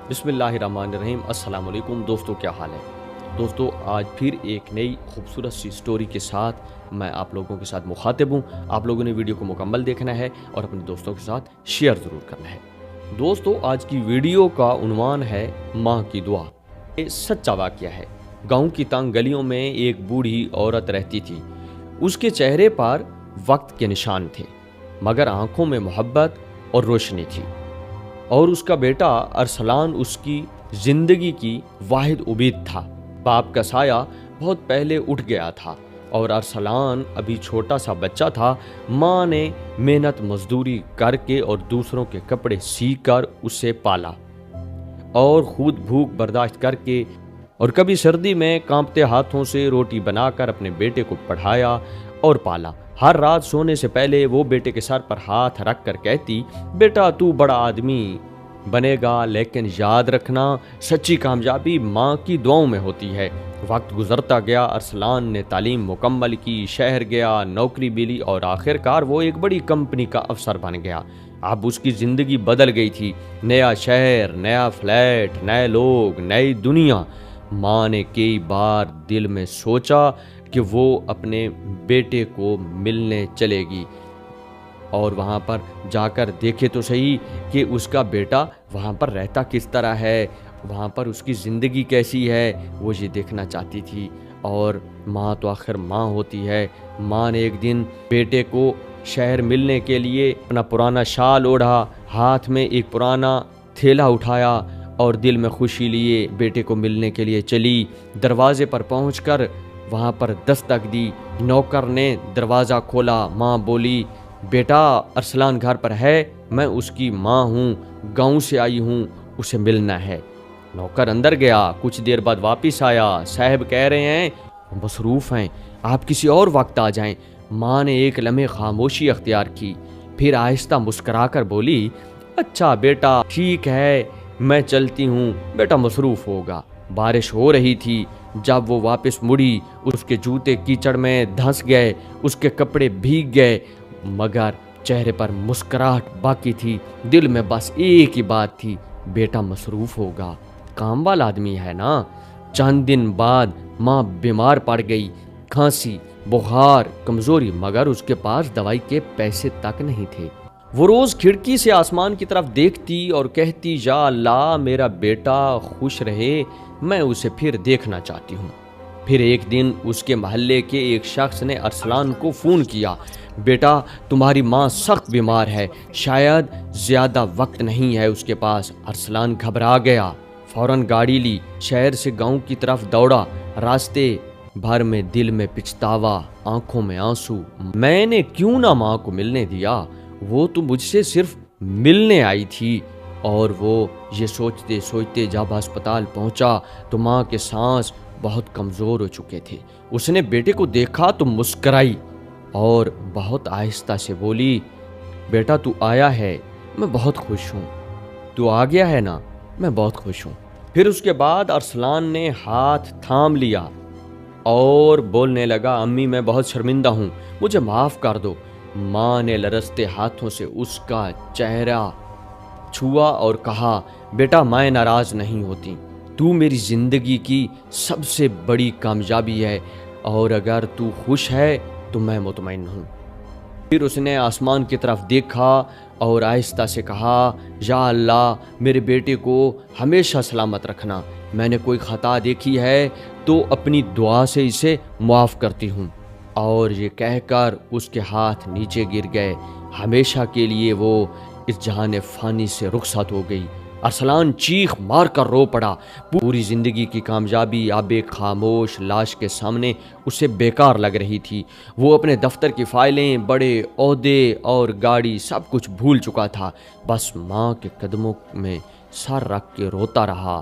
بسم اللہ الرحمن الرحیم۔ السلام علیکم دوستو، کیا حال ہے؟ دوستو، آج پھر ایک نئی خوبصورت سی سٹوری کے ساتھ میں آپ لوگوں کے ساتھ مخاطب ہوں۔ آپ لوگوں نے ویڈیو کو مکمل دیکھنا ہے اور اپنے دوستوں کے ساتھ شیئر ضرور کرنا ہے۔ دوستو، آج کی ویڈیو کا عنوان ہے ماں کی دعا۔ یہ سچا واقعہ ہے۔ گاؤں کی تنگ گلیوں میں ایک بوڑھی عورت رہتی تھی۔ اس کے چہرے پر وقت کے نشان تھے، مگر آنکھوں میں محبت اور روشنی تھی، اور اس کا بیٹا ارسلان اس کی زندگی کی واحد امید تھا۔ باپ کا سایہ بہت پہلے اٹھ گیا تھا اور ارسلان ابھی چھوٹا سا بچہ تھا۔ ماں نے محنت مزدوری کر کے اور دوسروں کے کپڑے سی کر اسے پالا، اور خود بھوک برداشت کر کے اور کبھی سردی میں کانپتے ہاتھوں سے روٹی بنا کر اپنے بیٹے کو پڑھایا اور پالا۔ ہر رات سونے سے پہلے وہ بیٹے کے سر پر ہاتھ رکھ کر کہتی، بیٹا تو بڑا آدمی بنے گا، لیکن یاد رکھنا سچی کامیابی ماں کی دعاؤں میں ہوتی ہے۔ وقت گزرتا گیا، ارسلان نے تعلیم مکمل کی، شہر گیا، نوکری ملی اور آخر کار وہ ایک بڑی کمپنی کا افسر بن گیا۔ اب اس کی زندگی بدل گئی تھی۔ نیا شہر، نیا فلیٹ، نئے لوگ، نئی دنیا۔ ماں نے کئی بار دل میں سوچا کہ وہ اپنے بیٹے کو ملنے چلے گی اور وہاں پر جا کر دیکھے تو صحیح کہ اس کا بیٹا وہاں پر رہتا کس طرح ہے، وہاں پر اس کی زندگی کیسی ہے، وہ یہ دیکھنا چاہتی تھی۔ اور ماں تو آخر ماں ہوتی ہے۔ ماں نے ایک دن بیٹے کو شہر ملنے کے لیے اپنا پرانا شال اوڑھا، ہاتھ میں ایک پرانا تھیلا اٹھایا اور دل میں خوشی لیے بیٹے کو ملنے کے لیے چلی۔ دروازے پر پہنچ کر وہاں پر دستک دی۔ نوکر نے دروازہ کھولا۔ ماں بولی، بیٹا ارسلان گھر پر ہے؟ میں اس کی ماں ہوں، گاؤں سے آئی ہوں، اسے ملنا ہے۔ نوکر اندر گیا، کچھ دیر بعد واپس آیا۔ صاحب کہہ رہے ہیں وہ مصروف ہیں، آپ کسی اور وقت آ جائیں۔ ماں نے ایک لمحے خاموشی اختیار کی، پھر آہستہ مسکرا کر بولی، اچھا بیٹا ٹھیک ہے، میں چلتی ہوں، بیٹا مصروف ہوگا۔ بارش ہو رہی تھی۔ جب وہ واپس مڑی، اس کے جوتے کیچڑ میں دھنس گئے، اس کے کپڑے بھیگ گئے، مگر چہرے پر مسکراہٹ باقی تھی۔ دل میں بس ایک ہی بات تھی، بیٹا مصروف ہوگا، کام والا آدمی ہے نا۔ چند دن بعد ماں بیمار پڑ گئی، کھانسی، بخار، کمزوری، مگر اس کے پاس دوائی کے پیسے تک نہیں تھے۔ وہ روز کھڑکی سے آسمان کی طرف دیکھتی اور کہتی، یا اللہ میرا بیٹا خوش رہے، میں اسے پھر دیکھنا چاہتی ہوں۔ پھر ایک دن اس کے محلے کے ایک شخص نے ارسلان کو فون کیا، بیٹا تمہاری ماں سخت بیمار ہے، شاید زیادہ وقت نہیں ہے اس کے پاس۔ ارسلان گھبرا گیا، فوراً گاڑی لی، شہر سے گاؤں کی طرف دوڑا۔ راستے بھر میں دل میں پچھتاوا، آنکھوں میں آنسو۔ میں نے کیوں نہ ماں کو ملنے دیا، وہ تو مجھ سے صرف ملنے آئی تھی۔ اور وہ یہ سوچتے سوچتے جب ہسپتال پہنچا تو ماں کے سانس بہت کمزور ہو چکے تھے۔ اس نے بیٹے کو دیکھا تو مسکرائی اور بہت آہستہ سے بولی، بیٹا تو آیا ہے، میں بہت خوش ہوں۔ تو آ گیا ہے نا، میں بہت خوش ہوں۔ پھر اس کے بعد ارسلان نے ہاتھ تھام لیا اور بولنے لگا، امی میں بہت شرمندہ ہوں، مجھے معاف کر دو۔ ماں نے لرزتے ہاتھوں سے اس کا چہرہ چھوا اور کہا، بیٹا میں ناراض نہیں ہوتی، تو میری زندگی کی سب سے بڑی کامیابی ہے، اور اگر تو خوش ہے تو میں مطمئن ہوں۔ پھر اس نے آسمان کی طرف دیکھا اور آہستہ سے کہا، یا اللہ میرے بیٹے کو ہمیشہ سلامت رکھنا، میں نے کوئی خطا دیکھی ہے تو اپنی دعا سے اسے معاف کرتی ہوں۔ اور یہ کہہ کر اس کے ہاتھ نیچے گر گئے۔ ہمیشہ کے لیے وہ اس جہان فانی سے رخصت ہو گئی۔ ارسلان چیخ مار کر رو پڑا۔ پوری زندگی کی کامیابی اب ایک خاموش لاش کے سامنے اسے بیکار لگ رہی تھی۔ وہ اپنے دفتر کی فائلیں، بڑے عہدے اور گاڑی سب کچھ بھول چکا تھا، بس ماں کے قدموں میں سر رکھ کے روتا رہا۔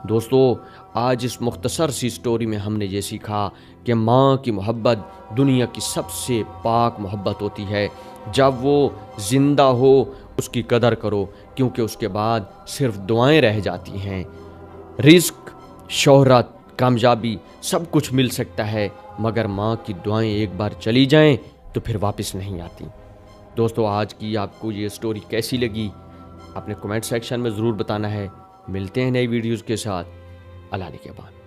دوستو، آج اس مختصر سی سٹوری میں ہم نے یہ سیکھا کہ ماں کی محبت دنیا کی سب سے پاک محبت ہوتی ہے۔ جب وہ زندہ ہو اس کی قدر کرو، کیونکہ اس کے بعد صرف دعائیں رہ جاتی ہیں۔ رزق، شہرت، کامیابی سب کچھ مل سکتا ہے، مگر ماں کی دعائیں ایک بار چلی جائیں تو پھر واپس نہیں آتی۔ دوستو، آج کی آپ کو یہ سٹوری کیسی لگی؟ آپ نے کمنٹ سیکشن میں ضرور بتانا ہے۔ ملتے ہیں نئی ویڈیوز کے ساتھ۔ اللہ نے کے بعد